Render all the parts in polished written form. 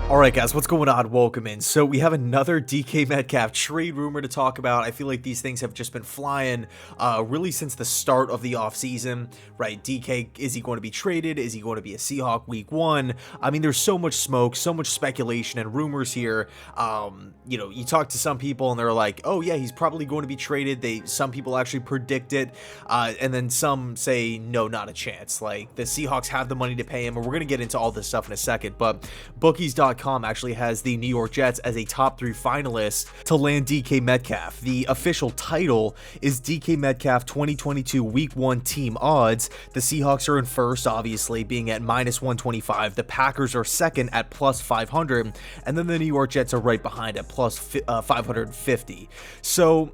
Alright guys, what's going on? Welcome in. So we have another DK Metcalf trade rumor to talk about. I feel like these things have just been flying really since the start of the offseason, right? DK, is he going to be traded? Is he going to be a Seahawk week 1? I mean, there's so much smoke, so much speculation and rumors here. You talk to some people and they're like, oh yeah, he's probably going to be traded. Some people actually predict it, and then some say, no, not a chance. Like, the Seahawks have the money to pay him, and we're going to get into all this stuff in a second, but bookies.com actually has the New York Jets as a top 3 finalist to land DK Metcalf. The official title is DK Metcalf 2022 Week 1 Team Odds. The Seahawks are in first, obviously, being at -125. The Packers are second at +500, and then the New York Jets are right behind at +550. So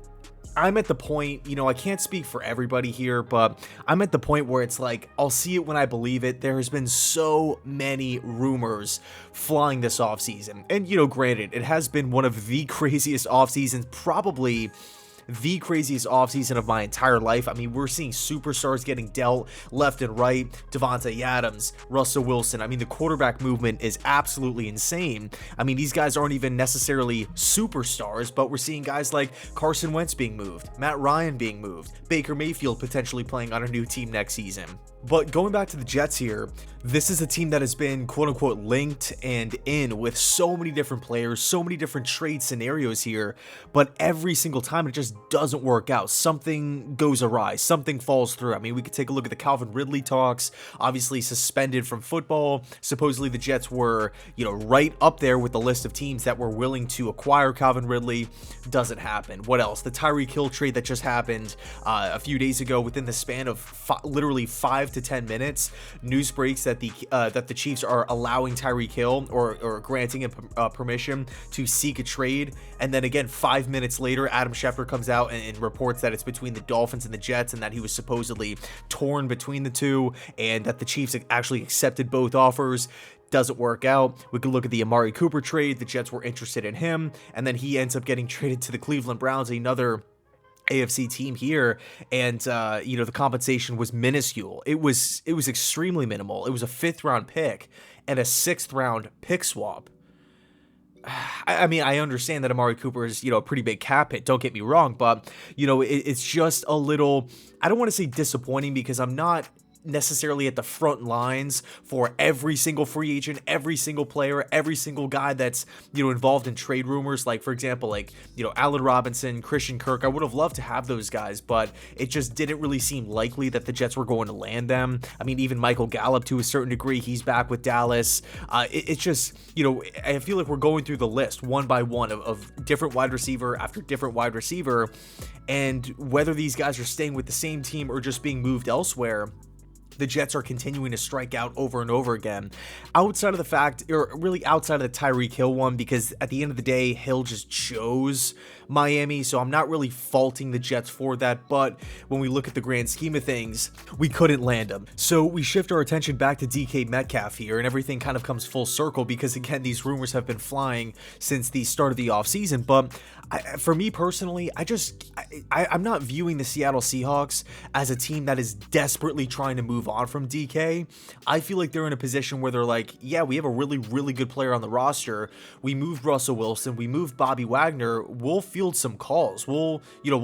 I'm at the point, I can't speak for everybody here, but I'm at the point where it's like, I'll see it when I believe it. There has been so many rumors flying this offseason. And, granted, it has been one of the craziest offseasons, probably the craziest offseason of my entire life. I mean, we're seeing superstars getting dealt left and right. Devontae Adams, Russell Wilson. I mean, the quarterback movement is absolutely insane. I mean, these guys aren't even necessarily superstars, but we're seeing guys like Carson Wentz being moved, Matt Ryan being moved, Baker Mayfield potentially playing on a new team next season. But going back to the Jets here, this is a team that has been quote-unquote linked and in with so many different players, so many different trade scenarios here, but every single time it just doesn't work out. Something goes awry, something falls through. I mean, we could take a look at the Calvin Ridley talks, obviously suspended from football. Supposedly the Jets were, right up there with the list of teams that were willing to acquire Calvin Ridley. Doesn't happen. What else? The Tyreek Hill trade that just happened a few days ago, within the span of literally 5 to 10 minutes, news breaks that the Chiefs are allowing Tyreek Hill or granting him permission to seek a trade, and then again 5 minutes later Adam Schefter comes out and reports that it's between the Dolphins and the Jets, and that he was supposedly torn between the two, and that the Chiefs actually accepted both offers. Doesn't work out. We can look at the Amari Cooper trade. The Jets were interested in him, and then he ends up getting traded to the Cleveland Browns, another AFC team here, and the compensation was minuscule. It was extremely minimal. It was a 5th round pick and a 6th round pick swap. I mean, I understand that Amari Cooper is, a pretty big cap hit, don't get me wrong, but it's just a little, I don't want to say disappointing, because I'm not necessarily at the front lines for every single free agent, every single player, every single guy that's involved in trade rumors. Like, for example, Allen Robinson, Christian Kirk. I would have loved to have those guys, but it just didn't really seem likely that the Jets were going to land them. I mean, even Michael Gallup, to a certain degree, he's back with Dallas. It's just, I feel like we're going through the list one by one of different wide receiver after different wide receiver, and whether these guys are staying with the same team or just being moved elsewhere, the Jets are continuing to strike out over and over again. Outside of the fact, or really outside of the Tyreek Hill one, because at the end of the day, Hill just chose Miami, so I'm not really faulting the Jets for that, but when we look at the grand scheme of things, we couldn't land him. So we shift our attention back to DK Metcalf here, and everything kind of comes full circle, because again, these rumors have been flying since the start of the offseason, but for me personally, I'm not viewing the Seattle Seahawks as a team that is desperately trying to move on from DK. I feel like they're in a position where they're like, yeah, we have a really, really good player on the roster. We moved Russell Wilson. We moved Bobby Wagner. We'll field some calls. We'll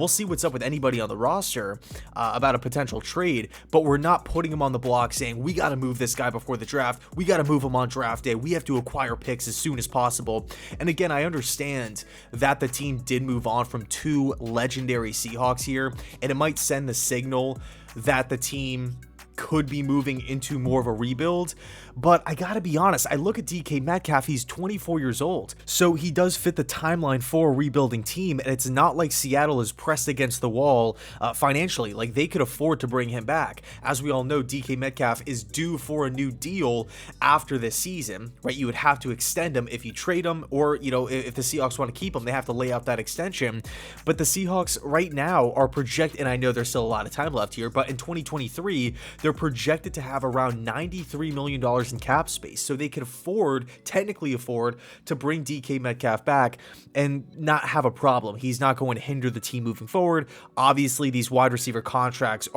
see what's up with anybody on the roster about a potential trade, but we're not putting him on the block saying, we got to move this guy before the draft. We got to move him on draft day. We have to acquire picks as soon as possible. And again, I understand that the team did move on from 2 legendary Seahawks here, and it might send the signal that the team could be moving into more of a rebuild, but I gotta be honest, I look at DK Metcalf, he's 24 years old, so he does fit the timeline for a rebuilding team, and it's not like Seattle is pressed against the wall financially. Like, they could afford to bring him back. As we all know, DK Metcalf is due for a new deal after this season, right? You would have to extend him if you trade him, or, if the Seahawks want to keep him, they have to lay out that extension. But the Seahawks right now are projected, and I know there's still a lot of time left here, but in 2023, they're they're projected to have around $93 million in cap space, so they can technically afford to bring DK Metcalf back and not have a problem. He's not going to hinder the team moving forward. Obviously, these wide receiver contracts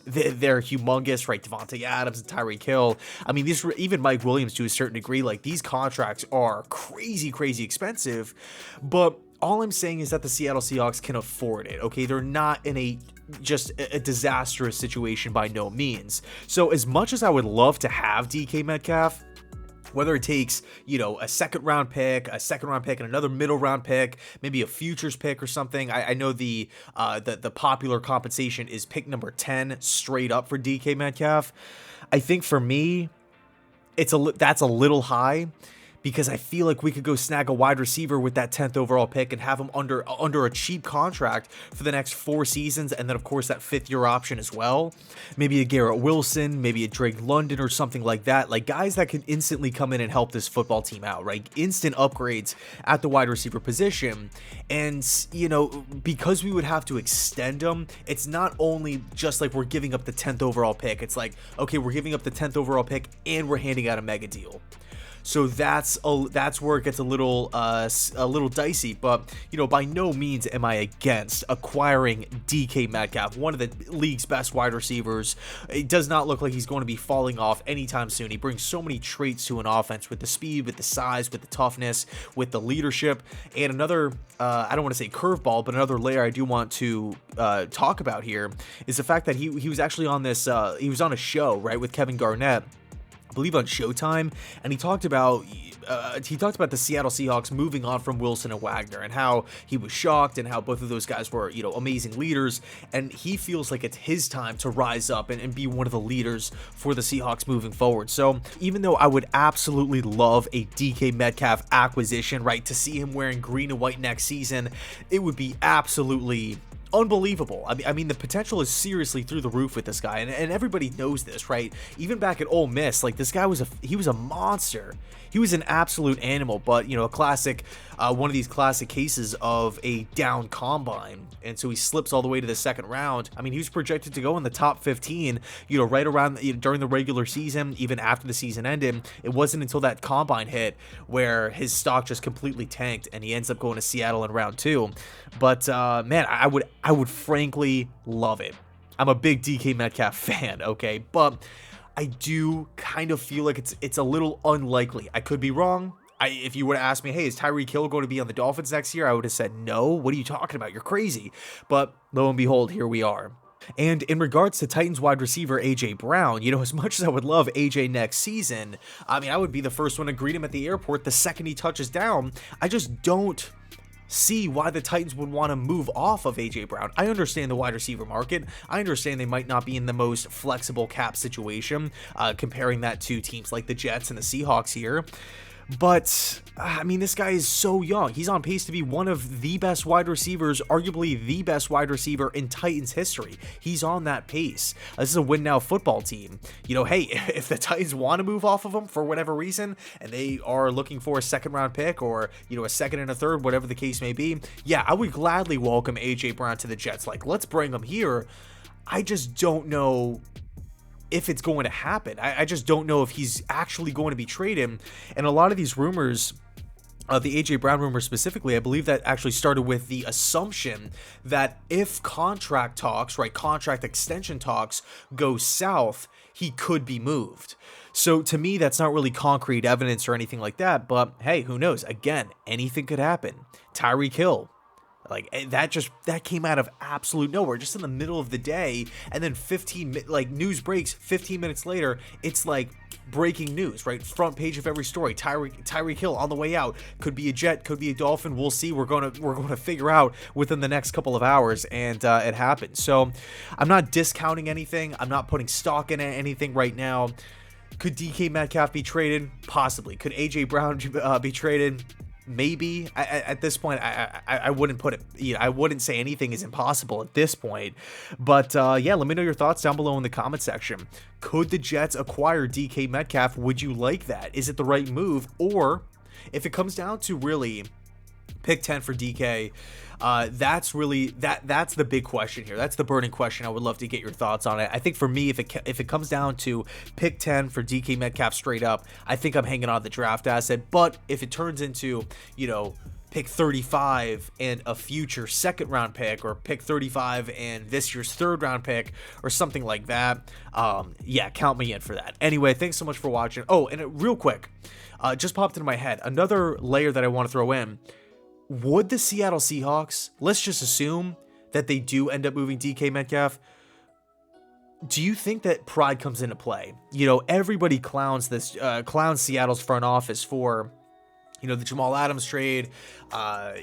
they're humongous, right? Devontae Adams and Tyreek Hill. I mean, even Mike Williams to a certain degree, like these contracts are crazy expensive, but all I'm saying is that the Seattle Seahawks can afford it, okay? They're not in a disastrous situation by no means. So as much as I would love to have DK Metcalf, whether it takes, a second round pick, and another middle round pick, maybe a futures pick or something. I know the popular compensation is pick number 10 straight up for DK Metcalf. I think for me, that's a little high, because I feel like we could go snag a wide receiver with that 10th overall pick and have him under a cheap contract for the next 4 seasons, and then of course that 5th-year option as well. Maybe a Garrett Wilson, maybe a Drake London or something like that, like guys that can instantly come in and help this football team out, right? Instant upgrades at the wide receiver position. And, because we would have to extend them, it's not only just like we're giving up the 10th overall pick, it's like, okay, we're giving up the 10th overall pick and we're handing out a mega deal. So that's where it gets a little dicey, but by no means am I against acquiring DK Metcalf, one of the league's best wide receivers. It does not look like he's going to be falling off anytime soon. He brings so many traits to an offense, with the speed, with the size, with the toughness, with the leadership. And another, I don't want to say curveball, but another layer I do want to talk about here is the fact that he was actually on this, he was on a show, right, with Kevin Garnett, I believe on Showtime, and he talked about the Seattle Seahawks moving on from Wilson and Wagner, and how he was shocked, and how both of those guys were amazing leaders, and he feels like it's his time to rise up and be one of the leaders for the Seahawks moving forward. So even though I would absolutely love a DK Metcalf acquisition, right, to see him wearing green and white next season, it would be absolutely unbelievable. I mean, the potential is seriously through the roof with this guy, and everybody knows this, right? Even back at Ole Miss, like this guy was a monster. He was an absolute animal, but a classic, one of these classic cases of a down combine, and so he slips all the way to the 2nd round. I mean, he was projected to go in the top 15, right around during the regular season, even after the season ended. It wasn't until that combine hit where his stock just completely tanked, and he ends up going to Seattle in round 2. But man, I would frankly love it. I'm a big DK Metcalf fan, okay, but I do kind of feel like it's a little unlikely. I could be wrong. If you would have asked me, hey, is Tyreek Hill going to be on the Dolphins next year? I would have said, no, what are you talking about? You're crazy. But lo and behold, here we are. And in regards to Titans wide receiver A.J. Brown, as much as I would love A.J. next season, I mean, I would be the first one to greet him at the airport the second he touches down. I just don't see why the Titans would want to move off of A.J. Brown. I understand the wide receiver market. I understand they might not be in the most flexible cap situation, comparing that to teams like the Jets and the Seahawks here. But, I mean, this guy is so young. He's on pace to be one of the best wide receivers, arguably the best wide receiver in Titans history. He's on that pace. This is a win-now football team. Hey, if the Titans want to move off of him for whatever reason, and they are looking for a 2nd-round pick or, a 2nd and a 3rd, whatever the case may be, yeah, I would gladly welcome A.J. Brown to the Jets. Like, let's bring him here. I just don't know if it's going to happen. I just don't know if he's actually going to be traded. And a lot of these rumors, the A.J. Brown rumor specifically, I believe that actually started with the assumption that if contract extension talks go south, he could be moved. So to me, that's not really concrete evidence or anything like that, but hey, who knows? Again, anything could happen. Tyreek Hill, like that came out of absolute nowhere, just in the middle of the day, and then news breaks 15 minutes later. It's like breaking news, right? Front page of every story. Tyreek Hill on the way out. Could be a Jet, could be a Dolphin. We'll see. We're going to figure out within the next couple of hours, and it happened. So I'm not discounting anything. I'm not putting stock in anything right now. Could DK Metcalf be traded? Possibly. Could AJ Brown be traded? Maybe. At this point, I wouldn't put it. I wouldn't say anything is impossible at this point. But yeah, let me know your thoughts down below in the comment section. Could the Jets acquire DK Metcalf? Would you like that? Is it the right move? Or if it comes down to really pick 10 for DK. That's really that's the big question here. That's the burning question. I would love to get your thoughts on it. I think for me, if it comes down to pick 10 for DK Metcalf straight up, I think I'm hanging on the draft asset. But if it turns into, you know, pick 35 and a future second round pick, or pick 35 and this year's third round pick, or something like that, yeah, count me in for that. Anyway, thanks so much for watching. Oh, and real quick, just popped into my head, another layer that I want to throw in. Would the Seattle Seahawks, let's just assume that they do end up moving DK Metcalf, do you think that pride comes into play? You know, everybody clowns Seattle's front office for, you know, the Jamal Adams trade,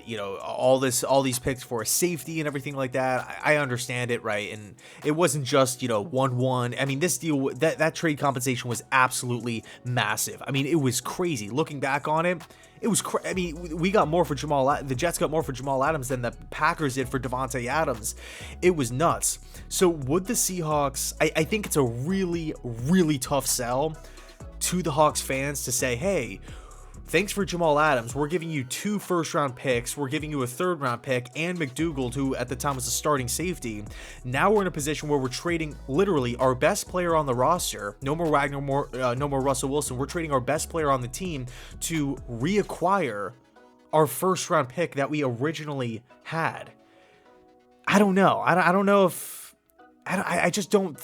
you know, all these picks for safety and everything like that. I understand it, right? And it wasn't just, you know, 1-1. I mean, this deal, that trade compensation was absolutely massive. I mean, it was crazy. Looking back on it, it was I mean, we got more for the Jets got more for Jamal Adams than the Packers did for Devontae Adams. It was nuts. So would the Seahawks, I think it's a really, really tough sell to the Hawks fans to say, hey, thanks for Jamal Adams. We're giving you 2 first-round picks. We're giving you a third-round pick and McDougal, who at the time was a starting safety. Now we're in a position where we're trading literally our best player on the roster. No more Wagner, no more Russell Wilson. We're trading our best player on the team to reacquire our first-round pick that we originally had. I don't know. I don't know if... I just don't.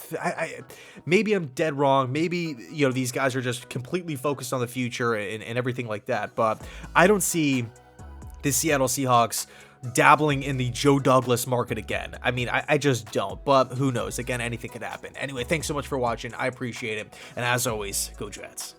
Maybe I'm dead wrong. Maybe, you know, these guys are just completely focused on the future and everything like that. But I don't see the Seattle Seahawks dabbling in the Joe Douglas market again. I mean, I just don't. But who knows? Again, anything could happen. Anyway, thanks so much for watching. I appreciate it. And as always, go Jets.